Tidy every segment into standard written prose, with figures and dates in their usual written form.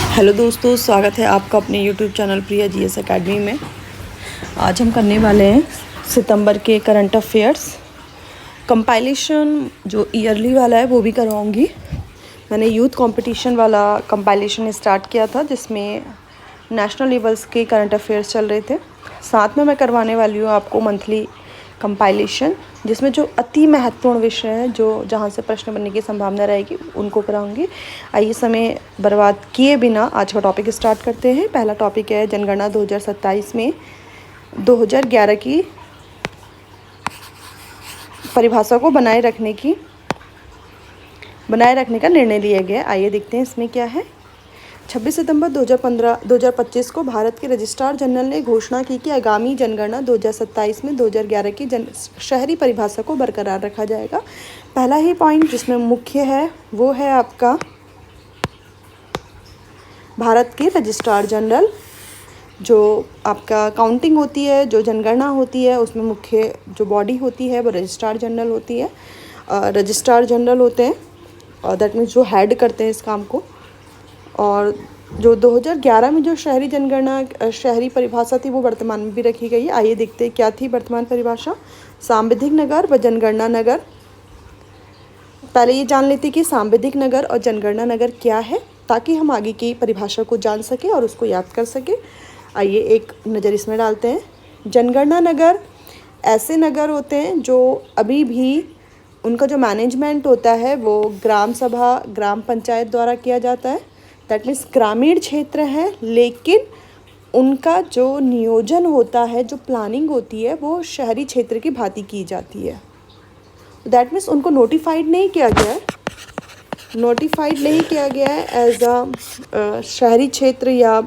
Hello दोस्तों, स्वागत है आपका अपने यूट्यूब चैनल प्रिया जीएस एकेडमी में। आज हम करने वाले हैं सितंबर के करंट अफेयर्स कंपाइलेशन। जो ईयरली वाला है वो भी करवाऊंगी। मैंने यूथ कंपटीशन वाला कंपाइलेशन स्टार्ट किया था जिसमें नेशनल लेवल्स के करंट अफेयर्स चल रहे थे। साथ में मैं करवाने वाली हूँ आपको मंथली कंपाइलेशन, जिसमें जो अति महत्वपूर्ण विषय हैं जो जहाँ से प्रश्न बनने की संभावना रहेगी उनको कराऊंगी। आइए समय बर्बाद किए बिना आज का टॉपिक स्टार्ट करते हैं। पहला टॉपिक है जनगणना 2027 में 2011 की परिभाषा को बनाए रखने का निर्णय लिया गया। आइए देखते हैं इसमें क्या है। 26 सितंबर 2025 को भारत के रजिस्ट्रार जनरल ने घोषणा की कि आगामी जनगणना 2027 में 2011 की शहरी परिभाषा को बरकरार रखा जाएगा। पहला ही पॉइंट जिसमें मुख्य है वो है आपका भारत के रजिस्ट्रार जनरल। जो आपका काउंटिंग होती है, जो जनगणना होती है, उसमें मुख्य जो बॉडी होती है वो रजिस्ट्रार जनरल होती है। रजिस्ट्रार जनरल होते हैं और दैट मीन्स जो हेड करते हैं इस काम को। और जो 2011 में जो शहरी जनगणना शहरी परिभाषा थी वो वर्तमान में भी रखी गई है। आइए देखते हैं क्या थी वर्तमान परिभाषा। सांविधिक नगर व जनगणना नगर। पहले ये जान लेते कि सांविधिक नगर और जनगणना नगर क्या है, ताकि हम आगे की परिभाषा को जान सकें और उसको याद कर सकें। आइए एक नज़र इसमें डालते हैं। जनगणना नगर ऐसे नगर होते हैं जो अभी भी उनका जो मैनेजमेंट होता है वो ग्राम सभा, ग्राम पंचायत द्वारा किया जाता है। दैट मीन्स ग्रामीण क्षेत्र है, लेकिन उनका जो नियोजन होता है, जो प्लानिंग होती है वो शहरी क्षेत्र की भांति की जाती है। दैट मीन्स उनको नोटिफाइड नहीं किया गया है एज अ शहरी क्षेत्र या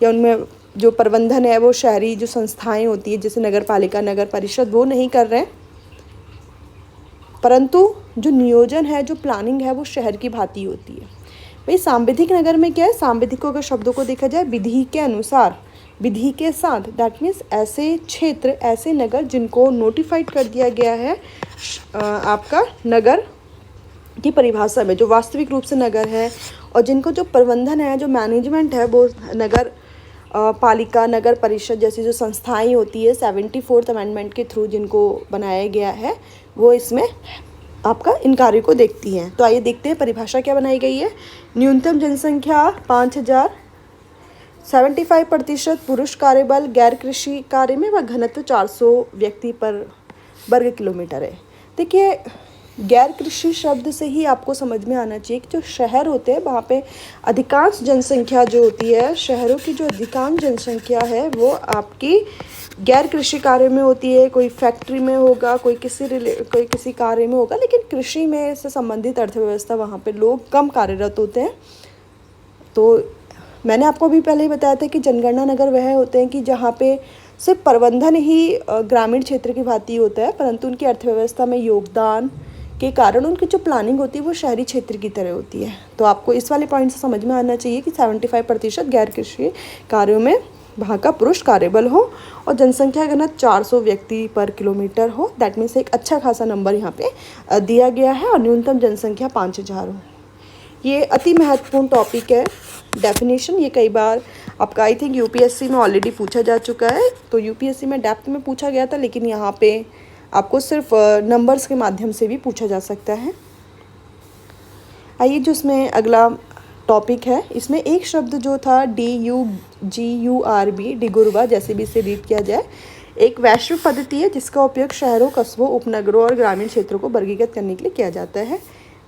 उनमें जो प्रबंधन है वो शहरी जो संस्थाएं होती है जैसे नगर पालिका, नगर परिषद, वो नहीं कर रहे हैं, परंतु जो नियोजन है, जो प्लानिंग है वो शहर की भांति होती है। भाई सांविधिक नगर में क्या है? सांविधिक को अगर शब्दों को देखा जाए विधि के अनुसार, विधि के साथ, दैट मीन्स ऐसे क्षेत्र, ऐसे नगर जिनको नोटिफाइड कर दिया गया है आपका नगर की परिभाषा में, जो वास्तविक रूप से नगर है और जिनको जो प्रबंधन है, जो मैनेजमेंट है वो नगर पालिका, नगर परिषद जैसी जो संस्थाएं होती है 74th अमेंडमेंट के थ्रू जिनको बनाया गया है, वो इसमें आपका इन कार्यों को देखती हैं। तो आइए देखते हैं परिभाषा क्या बनाई गई है। न्यूनतम जनसंख्या 5000, 75% पुरुष कार्यबल गैर कृषि कार्य में व घनत्व 400 व्यक्ति पर वर्ग किलोमीटर है। देखिए, गैर कृषि शब्द से ही आपको समझ में आना चाहिए कि जो शहर होते हैं वहाँ पे अधिकांश जनसंख्या जो होती है, शहरों की जो अधिकांश जनसंख्या है वो आपकी गैर कृषि कार्य में होती है। कोई फैक्ट्री में होगा, कोई किसी कार्य में होगा, लेकिन कृषि में से संबंधित अर्थव्यवस्था वहाँ पे लोग कम कार्यरत होते हैं। तो मैंने आपको भी पहले ही बताया था कि जनगणना नगर वह होते हैं कि जहाँ पे सिर्फ प्रबंधन ही ग्रामीण क्षेत्र की भांति होता है, परंतु उनकी अर्थव्यवस्था में योगदान के कारण उनकी जो प्लानिंग होती है वो शहरी क्षेत्र की तरह होती है। तो आपको इस वाले पॉइंट से समझ में आना चाहिए कि 75% गैर कृषि कार्यों में वहाँ का पुरुष कार्यबल हो और जनसंख्या घनत्व 400 व्यक्ति पर किलोमीटर हो। दैट मीन्स एक अच्छा खासा नंबर यहाँ पे दिया गया है और न्यूनतम जनसंख्या 5000 हो। ये अति महत्वपूर्ण टॉपिक है। डेफिनेशन ये कई बार आपका आई थिंक यूपीएससी में ऑलरेडी पूछा जा चुका है। तो यूपीएससी में डेप्थ में पूछा गया था, लेकिन यहाँ पे आपको सिर्फ नंबर्स के माध्यम से भी पूछा जा सकता है। आइए जो इसमें अगला टॉपिक है, इसमें एक शब्द जो था DUGURB, डिगुरबा, जैसे भी इसे रीड किया जाए, एक वैश्विक पद्धति है जिसका उपयोग शहरों, कस्बों, उपनगरों और ग्रामीण क्षेत्रों को वर्गीकृत करने के लिए किया जाता है।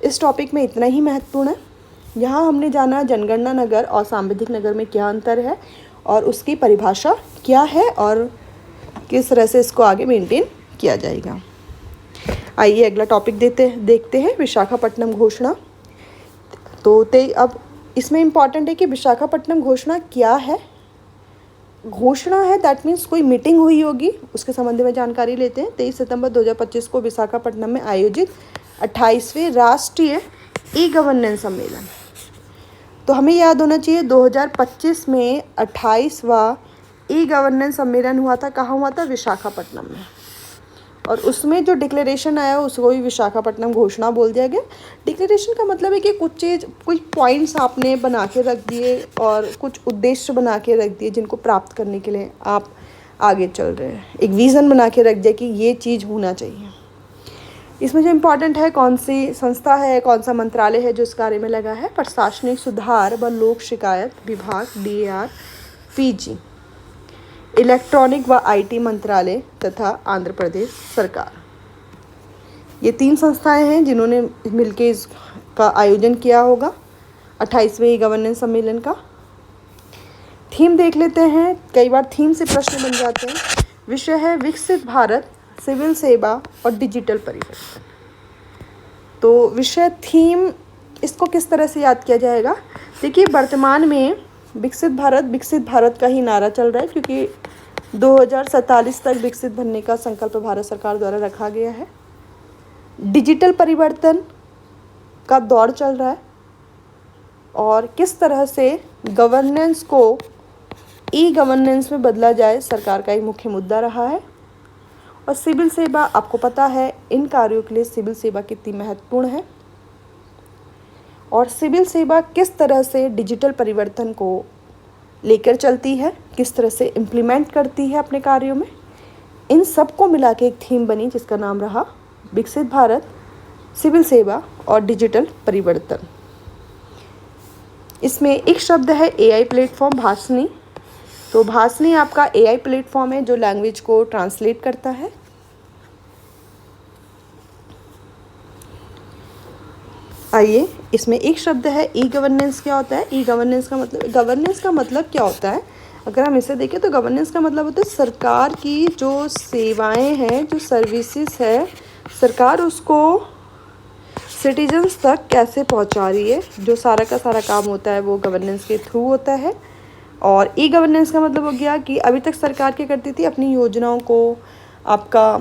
इस टॉपिक में इतना ही महत्वपूर्ण है। यहाँ हमने जाना जनगणना नगर और सांविधिक नगर में क्या अंतर है और उसकी परिभाषा क्या है और किस तरह से इसको आगे मेंटेन किया जाएगा। आइए अगला टॉपिक देखते हैं विशाखापट्टनम घोषणा। तो अब इसमें इम्पॉर्टेंट है कि विशाखापट्टनम घोषणा क्या है। घोषणा है दैट मीन्स कोई मीटिंग हुई होगी, उसके संबंध में जानकारी लेते हैं। 23 सितंबर 2025 को विशाखापट्टनम में आयोजित 28वें राष्ट्रीय ई गवर्नेंस सम्मेलन। तो हमें याद होना चाहिए 2025 में 28वां ई गवर्नेंस सम्मेलन हुआ था। कहाँ हुआ था? विशाखापट्टनम में। और उसमें जो डिक्लेरेशन आया उसको भी विशाखापट्टनम घोषणा बोल दिया गया। डिक्लेरेशन का मतलब है कि कुछ चीज़, कुछ पॉइंट्स आपने बना के रख दिए और कुछ उद्देश्य बना के रख दिए जिनको प्राप्त करने के लिए आप आगे चल रहे हैं। एक विज़न बना के रख दिया कि ये चीज़ होना चाहिए। इसमें जो इम्पोर्टेंट है, कौन सी संस्था है, कौन सा मंत्रालय है जो इस कार्य में लगा है, प्रशासनिक सुधार व लोक शिकायत विभाग DAR PG, इलेक्ट्रॉनिक व IT मंत्रालय तथा आंध्र प्रदेश सरकार। ये 3 संस्थाएं हैं जिन्होंने मिलकर इसका आयोजन किया होगा 28वें गवर्नेंस सम्मेलन का। थीम देख लेते हैं, कई बार थीम से प्रश्न बन जाते हैं। विषय है विकसित भारत, सिविल सेवा और डिजिटल परिवर्तन। तो विषय, थीम, इसको किस तरह से याद किया जाएगा? देखिए, वर्तमान में विकसित भारत का ही नारा चल रहा है, क्योंकि 2047 तक विकसित बनने का संकल्प भारत सरकार द्वारा रखा गया है। डिजिटल परिवर्तन का दौर चल रहा है और किस तरह से गवर्नेंस को ई-गवर्नेंस में बदला जाए, सरकार का एक मुख्य मुद्दा रहा है। और सिविल सेवा, आपको पता है इन कार्यों के लिए सिविल सेवा कितनी महत्वपूर्ण है और सिविल सेवा किस तरह से डिजिटल परिवर्तन को लेकर चलती है, किस तरह से इम्प्लीमेंट करती है अपने कार्यों में। इन सब को मिला के एक थीम बनी जिसका नाम रहा विकसित भारत, सिविल सेवा और डिजिटल परिवर्तन। इसमें एक शब्द है AI प्लेटफॉर्म, भाषनी। तो भाषनी आपका AI प्लेटफॉर्म है जो लैंग्वेज को ट्रांसलेट करता है। आइए, इसमें एक शब्द है ई-गवर्नेंस। क्या होता है ई-गवर्नेंस का मतलब? गवर्नेंस का मतलब क्या होता है? अगर हम इसे देखें तो गवर्नेंस का मतलब होता है सरकार की जो सेवाएं हैं, जो सर्विसेज है, सरकार उसको सिटीजन्स तक कैसे पहुंचा रही है। जो सारा का सारा काम होता है वो गवर्नेंस के थ्रू होता है। और ई-गवर्नेंस का मतलब हो गया कि अभी तक सरकार क्या करती थी, अपनी योजनाओं को आपका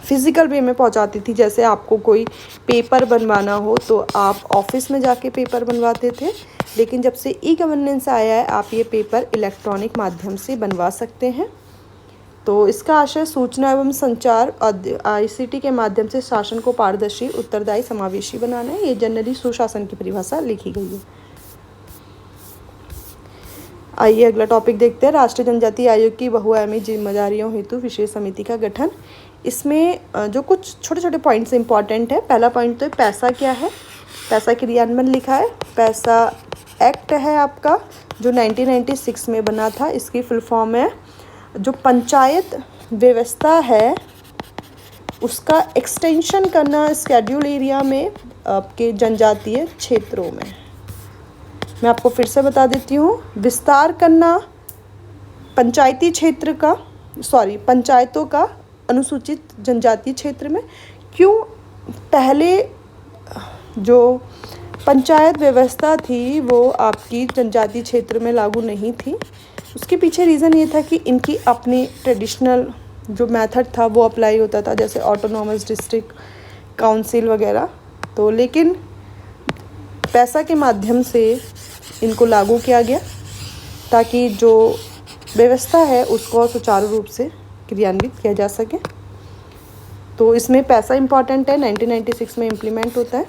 फिज़िकल वे में पहुंचाती थी। जैसे आपको कोई पेपर बनवाना हो तो आप ऑफिस में जाके पेपर बनवाते थे, लेकिन जब से ई-गवर्नेंस आया है आप ये पेपर इलेक्ट्रॉनिक माध्यम से बनवा सकते हैं। तो इसका आशय सूचना एवं संचार ICT के माध्यम से शासन को पारदर्शी, उत्तरदायी, समावेशी बनाना है। ये जनरली सुशासन की परिभाषा लिखी गई है। आइए अगला टॉपिक देखते हैं, राष्ट्रीय जनजाति आयोग की बहुआयामी जिम्मेदारियों हेतु विशेष समिति का गठन। इसमें जो कुछ छोटे छोटे पॉइंट्स इंपॉर्टेंट है। पहला पॉइंट तो है पैसा क्या है, पैसा क्रियान्वयन लिखा है। पैसा एक्ट है आपका जो 1996 में बना था। इसकी फुल फॉर्म है जो पंचायत व्यवस्था है उसका एक्सटेंशन करना शेड्यूल एरिया में आपके जनजातीय क्षेत्रों में। मैं आपको फिर से बता देती हूँ, विस्तार करना पंचायती क्षेत्र का, पंचायतों का अनुसूचित जनजातीय क्षेत्र में। क्यों? पहले जो पंचायत व्यवस्था थी वो आपकी जनजातीय क्षेत्र में लागू नहीं थी। उसके पीछे रीज़न ये था कि इनकी अपनी ट्रेडिशनल जो मेथड था वो अप्लाई होता था, जैसे ऑटोनॉमस डिस्ट्रिक्ट काउंसिल वगैरह। तो लेकिन पैसा के माध्यम से इनको लागू किया गया ताकि जो व्यवस्था है उसको सुचारू रूप से क्रियान्वित किया जा सके। तो इसमें पैसा इम्पॉर्टेंट है, 1996 में इम्प्लीमेंट होता है।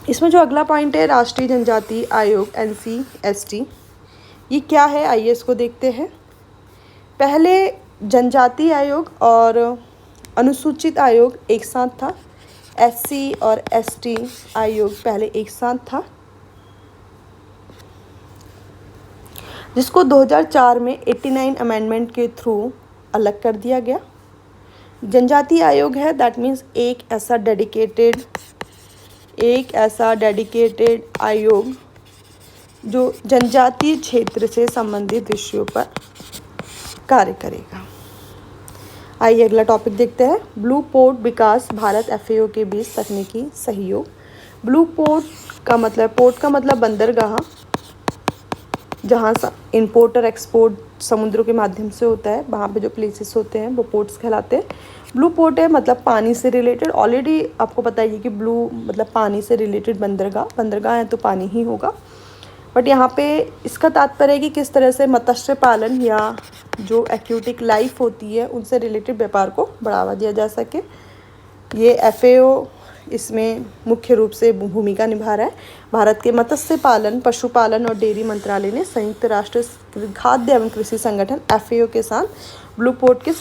इसमें जो अगला पॉइंट है राष्ट्रीय जनजाति आयोग NCST, ये क्या है आइए इसको देखते हैं। पहले जनजाति आयोग और अनुसूचित आयोग एक साथ था। SC और ST आयोग पहले एक साथ था, जिसको 2004 में 89 अमेंडमेंट के थ्रू अलग कर दिया गया। जनजाति आयोग है दैट मीन्स एक ऐसा डेडिकेटेड आयोग जो जनजातीय क्षेत्र से संबंधित विषयों पर कार्य करेगा। आइए अगला टॉपिक देखते हैं, ब्लू पोर्ट विकास भारत FAO के बीच तकनीकी सहयोग। ब्लू पोर्ट का मतलब बंदरगाह, जहाँ इंपोर्ट और एक्सपोर्ट समुद्रों के माध्यम से होता है। वहाँ पे जो प्लेसेस होते हैं वो पोर्ट्स कहलाते हैं। ब्लू पोर्ट है मतलब पानी से रिलेटेड। ऑलरेडी आपको पता ही है कि ब्लू मतलब पानी से रिलेटेड बंदरगाह है तो पानी ही होगा। बट यहाँ पे इसका तात्पर्य है कि किस तरह से मत्स्य पालन या जो एक्यूटिक लाइफ होती है उनसे रिलेटेड व्यापार को बढ़ावा दिया जा सके। ये FAO इसमें मुख्य रूप से भूमिका निभा रहा है। भारत के मत्स्य पालन, पशुपालन और डेयरी मंत्रालय ने संयुक्त राष्ट्र खाद्य एवं कृषि संगठन FAO के साथ ब्लू पोर्ट के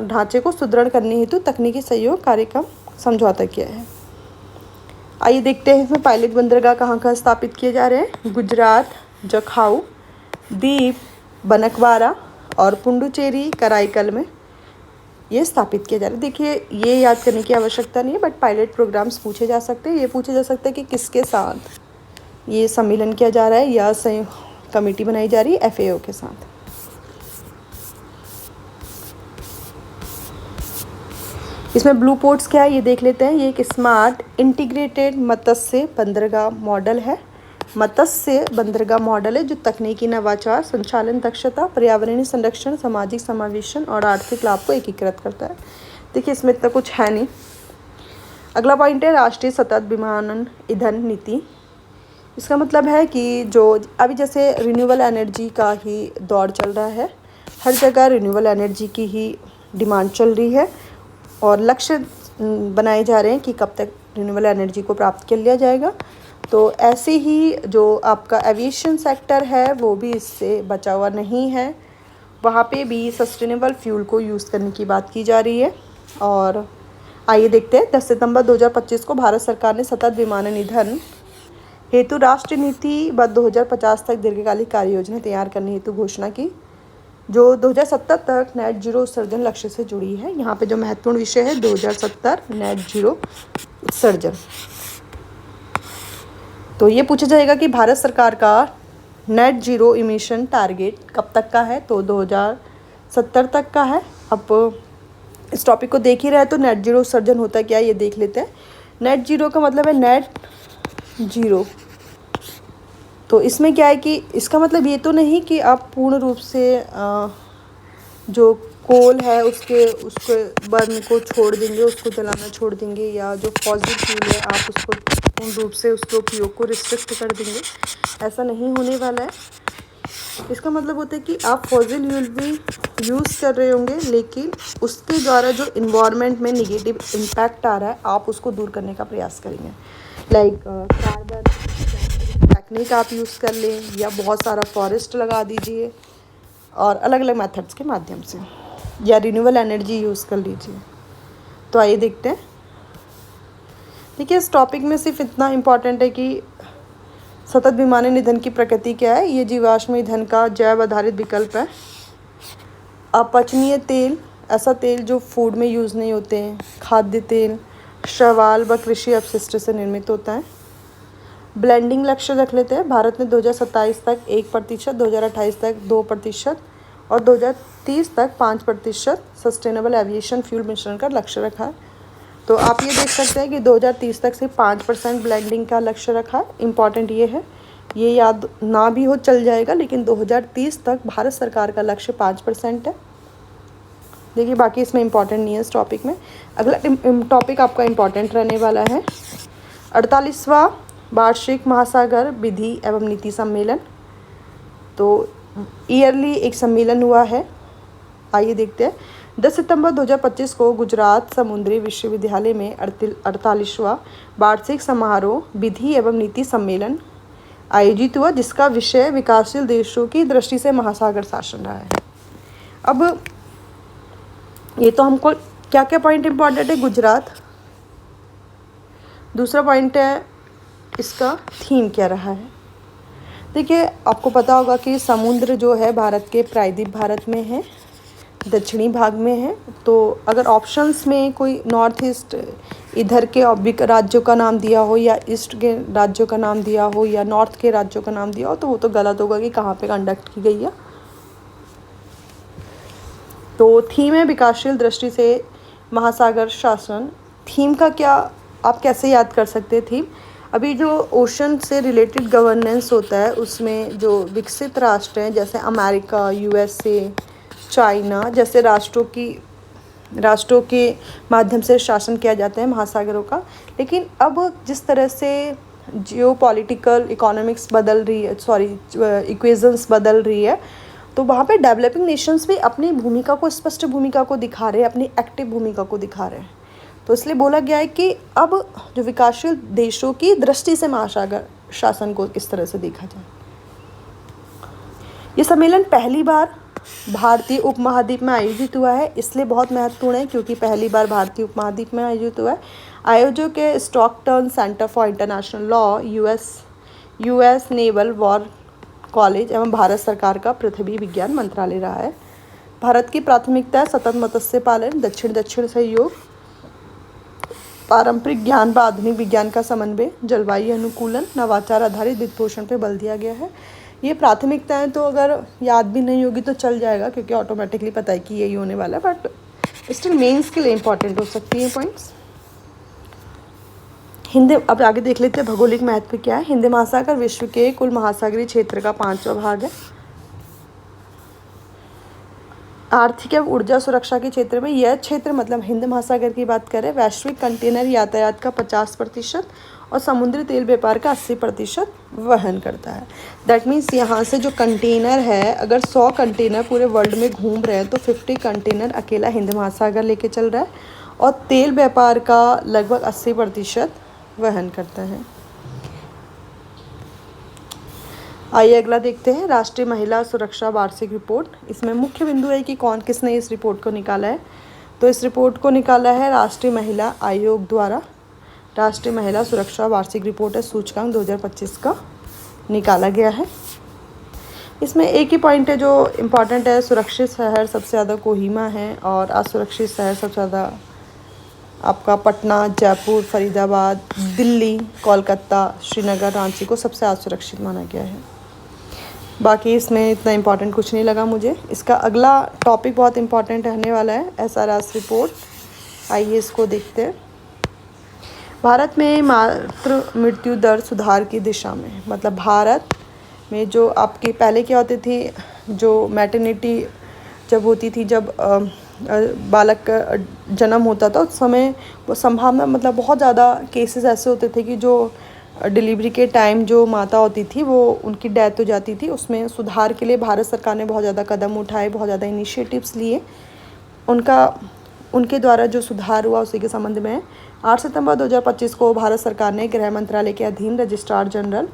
ढांचे को सुदृढ़ करने हेतु तकनीकी सहयोग कार्यक्रम समझौता किया है। आइए देखते हैं इसमें पायलट बंदरगाह कहाँ स्थापित किए जा रहे हैं। गुजरात, जखाऊ, दीप, बनकवारा और पुडुचेरी कराईकल में ये स्थापित किया जा रहा है। देखिए ये याद करने की आवश्यकता नहीं है, बट पायलट प्रोग्राम्स पूछे जा सकते हैं। ये पूछे जा सकता है कि किसके साथ ये सम्मेलन किया जा रहा है या संयुक्त कमेटी बनाई जा रही है FAO के साथ। इसमें ब्लू पोर्ट्स क्या है ये देख लेते हैं। ये एक स्मार्ट इंटीग्रेटेड मत्स्य बंदरगाह मॉडल है। मत्स्य बंदरगाह मॉडल है जो तकनीकी नवाचार, संचालन दक्षता, पर्यावरणीय संरक्षण, सामाजिक समावेशन और आर्थिक लाभ को एकीकृत करता है। देखिए इसमें इतना कुछ है नहीं। अगला पॉइंट है राष्ट्रीय सतत विमानन ईंधन नीति। इसका मतलब है कि जो अभी जैसे रिन्यूएबल एनर्जी का ही दौर चल रहा है, हर जगह रिन्यूएबल एनर्जी की ही डिमांड चल रही है और लक्ष्य बनाए जा रहे हैं कि कब तक रिन्यूएबल एनर्जी को प्राप्त कर लिया जाएगा। तो ऐसे ही जो आपका एविएशन सेक्टर है वो भी इससे बचा हुआ नहीं है, वहाँ पे भी सस्टेनेबल फ्यूल को यूज़ करने की बात की जा रही है। और आइए देखते हैं 10 सितंबर 2025 को भारत सरकार ने सतत विमानन ईंधन हेतु राष्ट्रीय नीति व 2050 तक दीर्घकालिक कार्य योजना तैयार करने हेतु घोषणा की, जो 2070 तक नेट जीरो उत्सर्जन लक्ष्य से जुड़ी है। यहाँ पे जो महत्वपूर्ण विषय है 2070 नेट जीरो उत्सर्जन। तो ये पूछा जाएगा कि भारत सरकार का नेट जीरो इमिशन टारगेट कब तक का है, तो 2070 तक का है। अब इस टॉपिक को देख ही रहे तो नेट जीरो उत्सर्जन होता क्या है ये देख लेते हैं। नेट जीरो का मतलब है नेट जीरो। तो इसमें क्या है कि इसका मतलब ये तो नहीं कि आप पूर्ण रूप से जो कोल है उसके बर्न को छोड़ देंगे, उसको जलाना छोड़ देंगे, या जो फॉसिल फ्यूल है आप उसको पूर्ण रूप से उसके उपयोग को रिस्ट्रिक्ट कर देंगे, ऐसा नहीं होने वाला है। इसका मतलब होता है कि आप फॉसिल फ्यूल भी यूज़ कर रहे होंगे, लेकिन उसके द्वारा जो इन्वायरमेंट में निगेटिव इम्पैक्ट आ रहा है आप उसको दूर करने का प्रयास करेंगे। लाइक कार्बन टेक्निक आप यूज़ कर लें, या बहुत सारा फॉरेस्ट लगा दीजिए और अलग अलग मेथड्स के माध्यम से, या रिन्यूएबल एनर्जी यूज़ कर लीजिए। तो आइए देखते हैं। देखिए इस टॉपिक में सिर्फ इतना इम्पॉर्टेंट है कि सतत विमानन ईंधन की प्रकृति क्या है। ये जीवाश्म ईंधन का जैव आधारित विकल्प है। अपचनीय तेल, ऐसा तेल जो फूड में यूज़ नहीं होते हैं, खाद्य तेल, शैवाल व कृषि अपशिष्ट से निर्मित होता है। ब्लेंडिंग लक्ष्य रख लेते हैं। भारत ने 2027 तक 1%, 2028 तक 2% और 2030 तक 5% सस्टेनेबल एविएशन फ्यूल मिश्रण का लक्ष्य रखा है। तो आप ये देख सकते हैं कि 2030 तक सिर्फ 5% ब्लेंडिंग का लक्ष्य रखा है। इम्पॉर्टेंट ये है, ये याद ना भी हो चल जाएगा, लेकिन 2030 तक भारत सरकार का लक्ष्य 5% है। देखिए बाकी इसमें इम्पॉर्टेंट नहीं है इस टॉपिक में। अगला टॉपिक आपका इम्पॉर्टेंट रहने वाला है 48वां वार्षिक महासागर विधि एवं नीति सम्मेलन। तो ईयरली एक सम्मेलन हुआ है। आइए देखते हैं। 10 सितंबर 2025 को गुजरात समुद्री विश्वविद्यालय में 48वां वार्षिक समारोह विधि एवं नीति सम्मेलन आयोजित हुआ, जिसका विषय विकासशील देशों की दृष्टि से महासागर शासन रहा है। अब ये तो हमको क्या क्या पॉइंट इम्पॉर्टेंट है, गुजरात। दूसरा पॉइंट है इसका थीम क्या रहा है। देखिए आपको पता होगा कि समुद्र जो है भारत के प्रायद्वीप भारत में है, दक्षिणी भाग में है। तो अगर ऑप्शंस में कोई नॉर्थ ईस्ट इधर के राज्यों का नाम दिया हो, या ईस्ट के राज्यों का नाम दिया हो, या नॉर्थ के राज्यों का नाम दिया हो, तो वो तो गलत होगा कि कहाँ पे कंडक्ट की गई है। तो थीम है विकासशील दृष्टि से महासागर शासन। थीम का क्या आप कैसे याद कर सकते हैं थीम। अभी जो ओशन से रिलेटेड गवर्नेंस होता है उसमें जो विकसित राष्ट्र हैं जैसे अमेरिका, USA, चाइना जैसे राष्ट्रों के माध्यम से शासन किया जाता है महासागरों का। लेकिन अब जिस तरह से जियो पॉलिटिकल इकोनॉमिक्स बदल रही है, इक्वेशंस बदल रही है, तो वहाँ पे डेवलपिंग नेशंस भी अपनी भूमिका को, स्पष्ट भूमिका को दिखा रहे हैं, अपनी एक्टिव भूमिका को दिखा रहे हैं। तो इसलिए बोला गया है कि अब जो विकासशील देशों की दृष्टि से महासागर शासन को किस तरह से देखा जाए। ये सम्मेलन पहली बार भारतीय उपमहाद्वीप में आयोजित हुआ है, इसलिए बहुत महत्वपूर्ण है क्योंकि पहली बार भारतीय उपमहाद्वीप में आयोजित हुआ है। आयोजक के Stockton centre for international law, US naval war college एवं भारत सरकार का पृथ्वी विज्ञान मंत्रालय रहा है। भारत की प्राथमिकता है सतत मत्स्य पालन, दक्षिण सहयोग, पारंपरिक ज्ञान व आधुनिक विज्ञान का समन्वय, जलवायु अनुकूलन, नवाचार आधारित वित्त पोषण पर बल दिया गया है। ये प्राथमिकताएं तो अगर याद भी नहीं होगी तो चल जाएगा क्योंकि ऑटोमेटिकली पता है कि यही होने वाला है, बट स्टिल मेंस के लिए इंपॉर्टेंट हो सकती है पॉइंट्स। हिंद अब आगे देख लेते हैं भौगोलिक महत्व क्या है। हिंद महासागर विश्व के कुल महासागरीय क्षेत्र का 5वां भाग है। आर्थिक एवं ऊर्जा सुरक्षा के क्षेत्र में यह क्षेत्र, मतलब हिंद महासागर की बात करें, वैश्विक कंटेनर यातायात का 50% और समुद्री तेल व्यापार का 80% वहन करता है। दैट मीन्स यहाँ से जो कंटेनर है, अगर 100 कंटेनर पूरे वर्ल्ड में घूम रहे हैं तो 50 कंटेनर अकेला हिंद महासागर लेके चल रहा है और तेल व्यापार का लगभग 80% वहन करता है। आइए अगला देखते हैं, राष्ट्रीय महिला सुरक्षा वार्षिक रिपोर्ट। इसमें मुख्य बिंदु है कि किसने इस रिपोर्ट को निकाला है। तो इस रिपोर्ट को निकाला है राष्ट्रीय महिला आयोग द्वारा। राष्ट्रीय महिला सुरक्षा वार्षिक रिपोर्ट है, सूचकांक 2025 का निकाला गया है। इसमें एक ही पॉइंट है जो इम्पॉर्टेंट है, सुरक्षित शहर सबसे ज़्यादा कोहिमा है और असुरक्षित शहर सबसे ज़्यादा आपका पटना, जयपुर, फरीदाबाद, दिल्ली, कोलकाता, श्रीनगर, रांची को सबसे असुरक्षित माना गया है। बाकी इसमें इतना इम्पॉर्टेंट कुछ नहीं लगा मुझे। इसका अगला टॉपिक बहुत इम्पॉर्टेंट रहने वाला है, SRS रिपोर्ट। आइए इसको देखते हैं। भारत में मातृ मृत्यु दर सुधार की दिशा में, मतलब भारत में जो आपकी पहले क्या होती थी, जो मैटरनिटी जब होती थी, जब बालक का जन्म होता था उस समय वो संभावना, मतलब बहुत ज़्यादा केसेस ऐसे होते थे कि जो डिलीवरी के टाइम जो माता होती थी वो उनकी डेथ हो जाती थी। उसमें सुधार के लिए भारत सरकार ने बहुत ज़्यादा कदम उठाए, बहुत ज़्यादा इनिशिएटिव्स लिए। उनके द्वारा जो सुधार हुआ उसी के संबंध में 8 सितंबर 2025 को भारत सरकार ने गृह मंत्रालय के अधीन रजिस्ट्रार जनरल,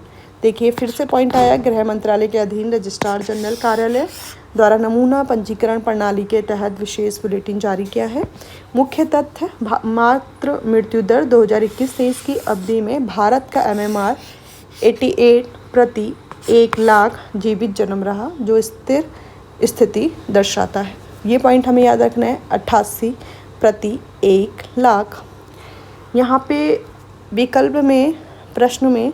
देखिए फिर से पॉइंट आया, गृह मंत्रालय के अधीन रजिस्ट्रार जनरल कार्यालय द्वारा नमूना पंजीकरण प्रणाली के तहत विशेष बुलेटिन जारी किया है। मुख्य तथ्य, मातृ मृत्यु दर 2021-23 की अवधि में भारत का MMR 88 प्रति 1 लाख जीवित जन्म रहा, जो स्थिर स्थिति दर्शाता है। ये पॉइंट हमें याद रखना है, 88 प्रति 1 लाख। यहाँ पे विकल्प में, प्रश्न में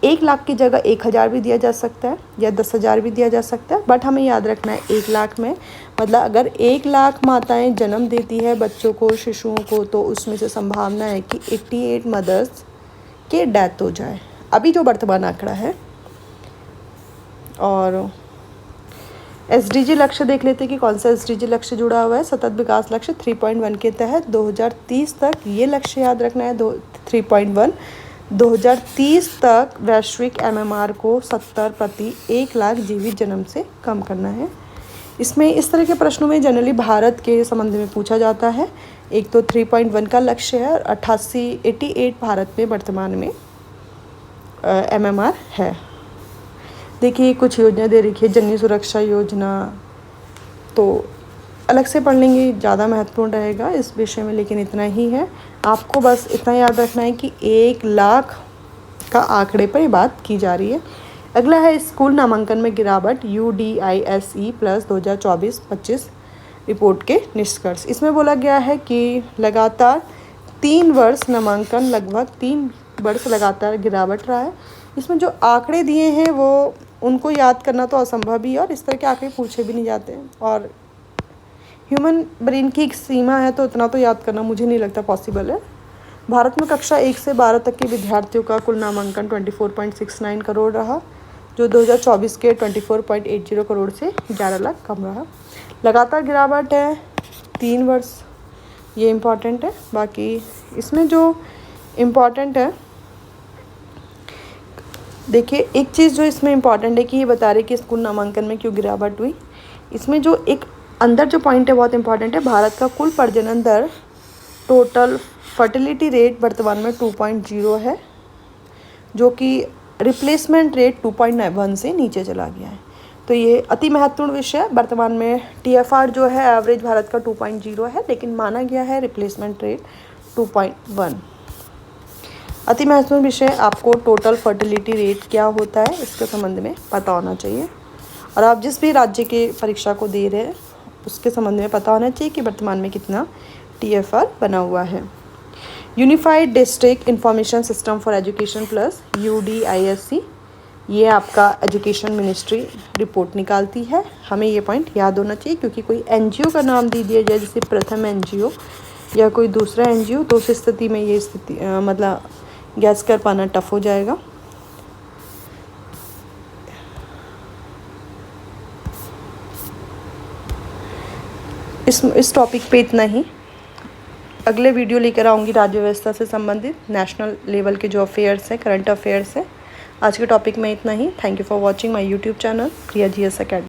1 लाख की जगह 1000 भी दिया जा सकता है या 10,000 भी दिया जा सकता है, बट हमें याद रखना है 1 लाख में, मतलब अगर 1 लाख माताएं जन्म देती है बच्चों को, शिशुओं को, तो उसमें से संभावना है कि 88 मदर्स के डेथ हो जाए, अभी जो वर्तमान आंकड़ा है। और SDG लक्ष्य देख लेते हैं कि कौन सा SDG लक्ष्य जुड़ा हुआ है। सतत विकास लक्ष्य 3.1 के तहत 2030 तक, ये लक्ष्य याद रखना है, 3.1 2030 तक वैश्विक MMR को 70 प्रति 1 लाख जीवित जन्म से कम करना है। इसमें इस तरह के प्रश्नों में जनरली भारत के संबंध में पूछा जाता है। एक तो 3.1 का लक्ष्य है और 88 भारत में वर्तमान में MMR है। देखिए कुछ योजना दे रखी है, जननी सुरक्षा योजना, तो अलग से पढ़ लेंगे, ज़्यादा महत्वपूर्ण रहेगा इस विषय में, लेकिन इतना ही है। आपको बस इतना याद रखना है कि 1 लाख का आंकड़े पर ये बात की जा रही है। अगला है स्कूल नामांकन में गिरावट, UDISE प्लस 2024-25 रिपोर्ट के निष्कर्ष। इसमें बोला गया है कि लगातार 3 वर्ष नामांकन, लगभग 3 वर्ष लगातार गिरावट रहा है। इसमें जो आंकड़े दिए हैं वो उनको याद करना तो असंभव ही है और इस तरह के आंकड़े पूछे भी नहीं जाते हैं, और ह्यूमन ब्रेन की एक सीमा है, तो इतना तो याद करना मुझे नहीं लगता पॉसिबल है। भारत में कक्षा 1 से 12 तक के विद्यार्थियों का कुल नामांकन 24.69 करोड़ रहा, जो 2024 के 24.80 करोड़ से 11 लाख कम रहा। लगातार गिरावट है 3 वर्ष, ये इम्पॉर्टेंट है। बाकी इसमें जो इम्पॉर्टेंट है, देखिए एक चीज़ जो इसमें इम्पॉर्टेंट है कि ये बता रहे कि स्कूल नामांकन में क्यों गिरावट हुई। इसमें जो एक अंदर जो पॉइंट है बहुत इंपॉर्टेंट है, भारत का कुल प्रजनन दर टोटल फर्टिलिटी रेट वर्तमान में 2.0 है, जो कि रिप्लेसमेंट रेट 2.1 से नीचे चला गया है। तो ये अति महत्वपूर्ण विषय है। वर्तमान में TFR जो है एवरेज भारत का 2.0 है, लेकिन माना गया है रिप्लेसमेंट रेट 2.1। अति महत्वपूर्ण विषय, आपको टोटल फर्टिलिटी रेट क्या होता है इसके संबंध में पता होना चाहिए, और आप जिस भी राज्य के परीक्षा को दे रहे हैं उसके संबंध में पता होना चाहिए कि वर्तमान में कितना TFR बना हुआ है। Unified district information system for education plus UDISC, ये आपका एजुकेशन मिनिस्ट्री रिपोर्ट निकालती है। हमें ये पॉइंट याद होना चाहिए, क्योंकि कोई NGO का नाम दे दिया जाए जैसे प्रथम NGO या कोई दूसरा NGO, तो उस स्थिति में ये स्थिति मतलब गैस कर पाना टफ हो जाएगा। इस टॉपिक पे इतना ही। अगले वीडियो लेकर आऊँगी राज्य व्यवस्था से संबंधित नेशनल लेवल के जो अफेयर्स हैं, करंट अफेयर्स हैं। आज के टॉपिक में इतना ही। Thank you for watching my YouTube channel Priya GS academy.